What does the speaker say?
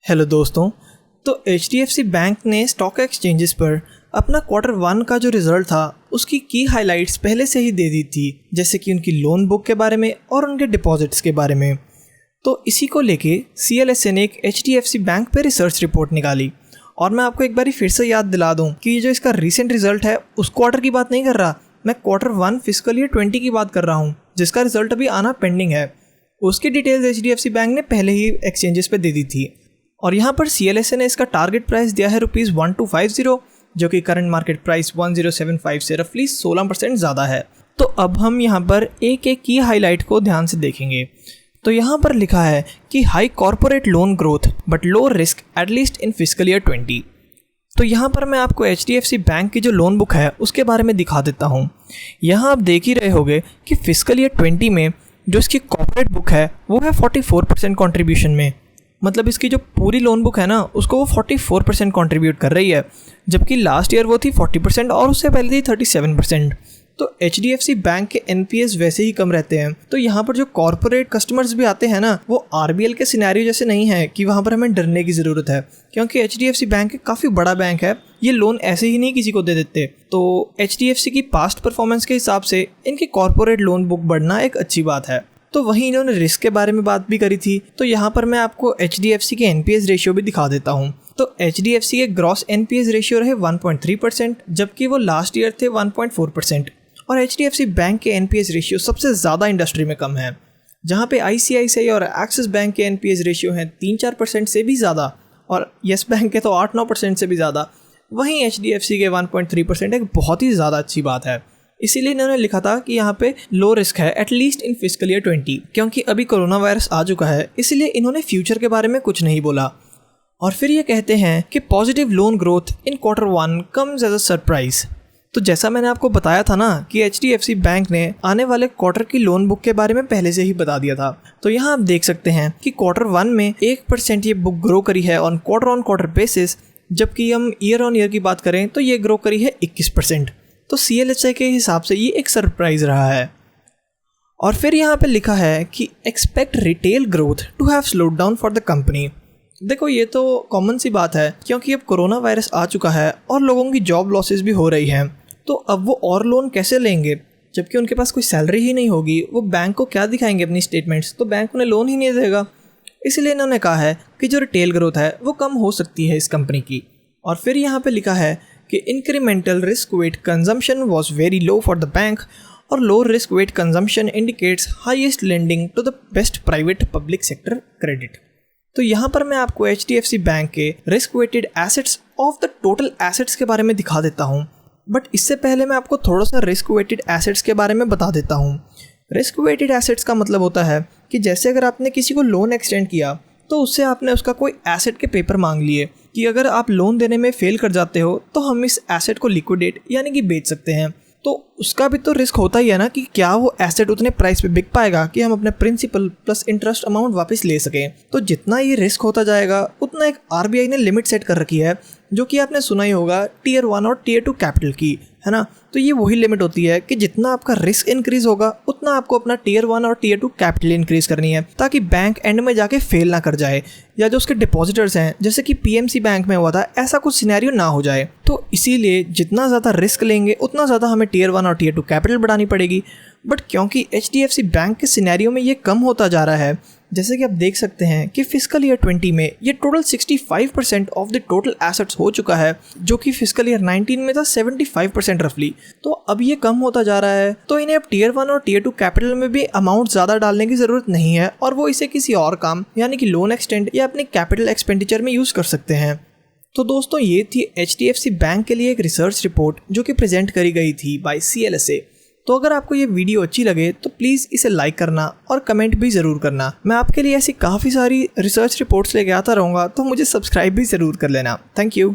Hello दोस्तों। तो HDFC bank ने स्टॉक एक्सचेंजेस पर अपना Q1 का जो रिज़ल्ट था उसकी की हाइलाइट्स पहले से ही दे दी थी, जैसे कि उनकी लोन बुक के बारे में और उनके डिपॉजिट्स के बारे में। तो इसी को लेके CLSA ने एक HDFC बैंक पे रिसर्च रिपोर्ट निकाली। और मैं आपको एक बार फिर से याद दिला दूं कि ये जो इसका रीसेंट रिजल्ट है उस क्वार्टर की बात नहीं कर रहा, मैं Q1 फिस्कल ईयर 20 की बात कर रहा हूँ, जिसका रिजल्ट अभी आना पेंडिंग है। उसकी डिटेल्स HDFC बैंक ने पहले ही एक्सचेंजेस पे दे दी थी। और यहाँ पर CLSA ने इसका टारगेट प्राइस दिया है ₹1250, जो कि करंट मार्केट प्राइस 1075 से रफली 16% ज़्यादा है। तो अब हम यहाँ पर एक एक की हाईलाइट को ध्यान से देखेंगे। तो यहाँ पर लिखा है कि high corporate loan growth but low risk at least in fiscal year 20। तो यहाँ पर मैं आपको HDFC बैंक की जो लोन बुक है उसके बारे में दिखा देता हूँ। यहाँ आप देख ही रहे होंगे कि फिस्कल ईयर 20 में जो इसकी कॉर्पोरेट बुक है वो है 44% कॉन्ट्रीब्यूशन में। मतलब इसकी जो पूरी लोन बुक है ना उसको वो 44% कंट्रीब्यूट कर रही है, जबकि लास्ट ईयर वो थी 40% और उससे पहले थी 37%। तो HDFC बैंक के NPS वैसे ही कम रहते हैं। तो यहाँ पर जो कॉर्पोरेट कस्टमर्स भी आते हैं ना, वो RBL के सिनेरियो जैसे नहीं है कि वहाँ पर हमें डरने की ज़रूरत है, क्योंकि HDFC बैंक काफ़ी बड़ा बैंक है। ये लोन ऐसे ही नहीं किसी को दे देते। तो HDFC की पास्ट परफॉर्मेंस के हिसाब से इनकी कॉर्पोरेट लोन बुक बढ़ना एक अच्छी बात है। तो वहीं इन्होंने रिस्क के बारे में बात भी करी थी। तो यहाँ पर मैं आपको HDFC के NPS रेशियो भी दिखा देता हूँ। तो HDFC के ग्रॉस NPS रेशियो रहे 1.3%, जबकि वो लास्ट ईयर थे 1.4%। और HDFC बैंक के NPS रेशियो सबसे ज़्यादा इंडस्ट्री में कम है, जहाँ पे ICICI और एक्सिस बैंक के NPS रेशियो हैं 3-4% से भी ज़्यादा, और येस बैंक के तो 8-9% से भी ज़्यादा। वहीं HDFC के 1.3% एक बहुत ही ज़्यादा अच्छी बात है। इसीलिए इन्होंने लिखा था कि यहाँ पे लो रिस्क है एटलीस्ट इन फिस्कल ईयर 20, क्योंकि अभी कोरोना वायरस आ चुका है, इसलिए इन्होंने फ्यूचर के बारे में कुछ नहीं बोला। और फिर ये कहते हैं कि positive loan growth in Q1 comes as a surprise. तो जैसा मैंने आपको बताया था ना कि HDFC बैंक ने आने वाले क्वार्टर की लोन बुक के बारे में पहले से ही बता दिया था। तो यहाँ आप देख सकते हैं कि Q1 में 1% ये बुक ग्रो करी है ऑन क्वार्टर बेसिस, जबकि हम ईयर ऑन ईयर की बात करें तो ये ग्रो करी है 21%। तो CLSA के हिसाब से ये एक सरप्राइज रहा है। और फिर यहाँ पे लिखा है कि expect retail growth to have slowed down for the company. देखो ये तो कॉमन सी बात है, क्योंकि अब कोरोना वायरस आ चुका है और लोगों की जॉब लॉसेस भी हो रही हैं। तो अब वो और लोन कैसे लेंगे जबकि उनके पास कोई सैलरी ही नहीं होगी? वो बैंक को क्या दिखाएंगे अपनी स्टेटमेंट्स? तो बैंक उन्हें लोन ही नहीं देगा। इसलिए इन्होंने कहा है कि जो रिटेल ग्रोथ है वो कम हो सकती है इस कंपनी की। और फिर यहाँ पे लिखा है कि incremental risk weight consumption was very low for the bank, और low risk weight consumption indicates highest lending to the best private public sector credit. तो यहाँ पर मैं आपको HDFC बैंक के risk weighted assets of the total assets के बारे में दिखा देता हूँ। बट इससे पहले मैं आपको थोड़ा सा रिस्क वेटेड एसेट्स के बारे में बता देता हूँ। रिस्क वेटेड एसेट्स का मतलब होता है कि जैसे अगर आपने किसी को लोन एक्सटेंड किया तो उससे आपने उसका कोई एसेट के पेपर मांग लिए कि अगर आप लोन देने में फेल कर जाते हो तो हम इस एसेट को लिक्विडेट यानी कि बेच सकते हैं। तो उसका भी तो रिस्क होता ही है ना कि क्या वो एसेट उतने प्राइस पे बिक पाएगा कि हम अपने प्रिंसिपल प्लस इंटरेस्ट अमाउंट वापस ले सकें। तो जितना ये रिस्क होता जाएगा उतना एक RBI ने लिमिट सेट कर रखी है, जो कि आपने सुना ही होगा Tier 1 और Tier 2 कैपिटल की, है ना। तो ये वही लिमिट होती है कि जितना आपका रिस्क इंक्रीज होगा उतना आपको अपना Tier 1 और Tier 2 कैपिटल इंक्रीज करनी है, ताकि बैंक एंड में जाके फेल ना कर जाए, या जो उसके डिपॉजिटर्स हैं जैसे कि PMC बैंक में हुआ था ऐसा कुछ सिनेरियो ना हो जाए। तो इसीलिए जितना ज़्यादा रिस्क लेंगे उतना ज़्यादा हमें Tier 1 और Tier 2 कैपिटल बढ़ानी पड़ेगी। बट क्योंकि HDFC बैंक के सिनेरियो में ये कम होता जा रहा है, जैसे कि आप देख सकते हैं कि फिस्कल ईयर 20 में ये total 65% of the total assets हो चुका है, जो कि फिस्कल ईयर 19 में था 75% रफली। तो अब ये कम होता जा रहा है, तो इन्हें अब Tier 1 और Tier 2 कैपिटल में भी अमाउंट ज़्यादा डालने की ज़रूरत नहीं है, और वो इसे किसी और काम यानी कि लोन एक्सटेंड या अपने कैपिटल एक्सपेंडिचर में यूज़ कर सकते हैं। तो दोस्तों ये थी HDFC बैंक के लिए एक रिसर्च रिपोर्ट जो कि प्रेजेंट करी गई थी बाय CLSA। तो अगर आपको ये वीडियो अच्छी लगे तो प्लीज़ इसे लाइक करना और कमेंट भी ज़रूर करना। मैं आपके लिए ऐसी काफ़ी सारी रिसर्च रिपोर्ट्स लेके आता रहूँगा, तो मुझे सब्सक्राइब भी ज़रूर कर लेना। Thank you.